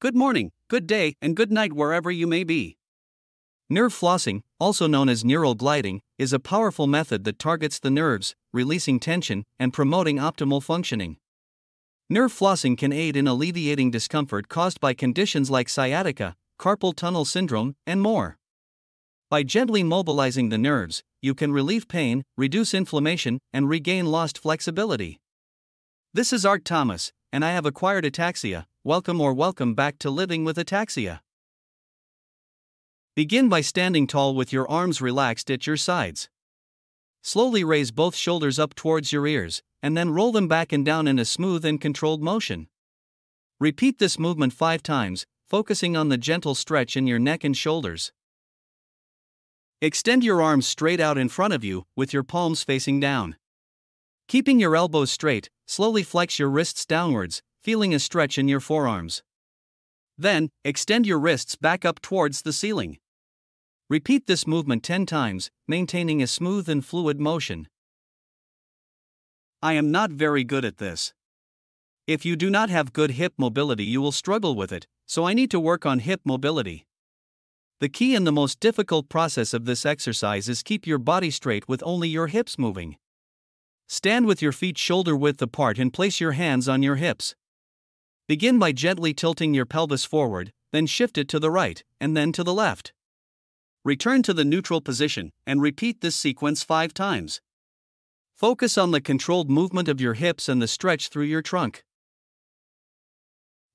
Good morning, good day, and good night wherever you may be. Nerve flossing, also known as neural gliding, is a powerful method that targets the nerves, releasing tension and promoting optimal functioning. Nerve flossing can aid in alleviating discomfort caused by conditions like sciatica, carpal tunnel syndrome, and more. By gently mobilizing the nerves, you can relieve pain, reduce inflammation, and regain lost flexibility. This is Art Thomas, and I have acquired ataxia. Welcome back to Living with Ataxia. Begin by standing tall with your arms relaxed at your sides. Slowly raise both shoulders up towards your ears, and then roll them back and down in a smooth and controlled motion. Repeat this movement 5 times, focusing on the gentle stretch in your neck and shoulders. Extend your arms straight out in front of you, with your palms facing down. Keeping your elbows straight, slowly flex your wrists downwards, feeling a stretch in your forearms. Then, extend your wrists back up towards the ceiling. Repeat this movement 10 times, maintaining a smooth and fluid motion. I am not very good at this. If you do not have good hip mobility, you will struggle with it, so I need to work on hip mobility. The key and the most difficult process of this exercise is keep your body straight with only your hips moving. Stand with your feet shoulder width apart and place your hands on your hips. Begin by gently tilting your pelvis forward, then shift it to the right, and then to the left. Return to the neutral position, and repeat this sequence 5 times. Focus on the controlled movement of your hips and the stretch through your trunk.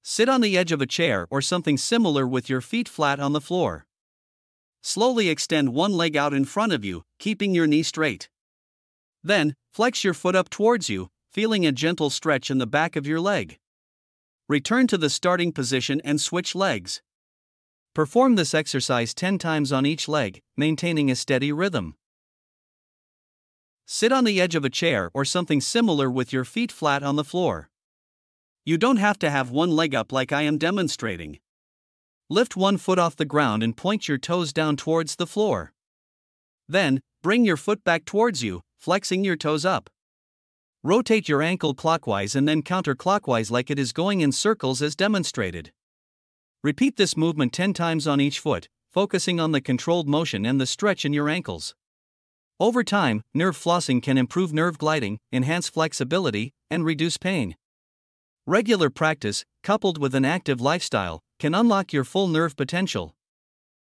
Sit on the edge of a chair or something similar with your feet flat on the floor. Slowly extend one leg out in front of you, keeping your knee straight. Then, flex your foot up towards you, feeling a gentle stretch in the back of your leg. Return to the starting position and switch legs. Perform this exercise 10 times on each leg, maintaining a steady rhythm. Sit on the edge of a chair or something similar with your feet flat on the floor. You don't have to have one leg up like I am demonstrating. Lift one foot off the ground and point your toes down towards the floor. Then, bring your foot back towards you, flexing your toes up. Rotate your ankle clockwise and then counterclockwise like it is going in circles as demonstrated. Repeat this movement 10 times on each foot, focusing on the controlled motion and the stretch in your ankles. Over time, nerve flossing can improve nerve gliding, enhance flexibility, and reduce pain. Regular practice, coupled with an active lifestyle, can unlock your full nerve potential.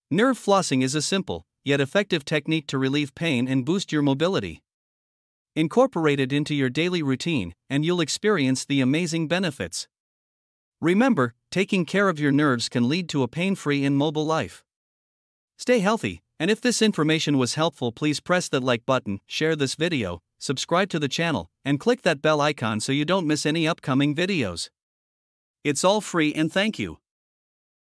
Nerve flossing is a simple, yet effective technique to relieve pain and boost your mobility. Incorporate it into your daily routine, and you'll experience the amazing benefits. Remember, taking care of your nerves can lead to a pain-free and mobile life. Stay healthy, and if this information was helpful, please press that like button, share this video, subscribe to the channel, and click that bell icon so you don't miss any upcoming videos. It's all free, and thank you.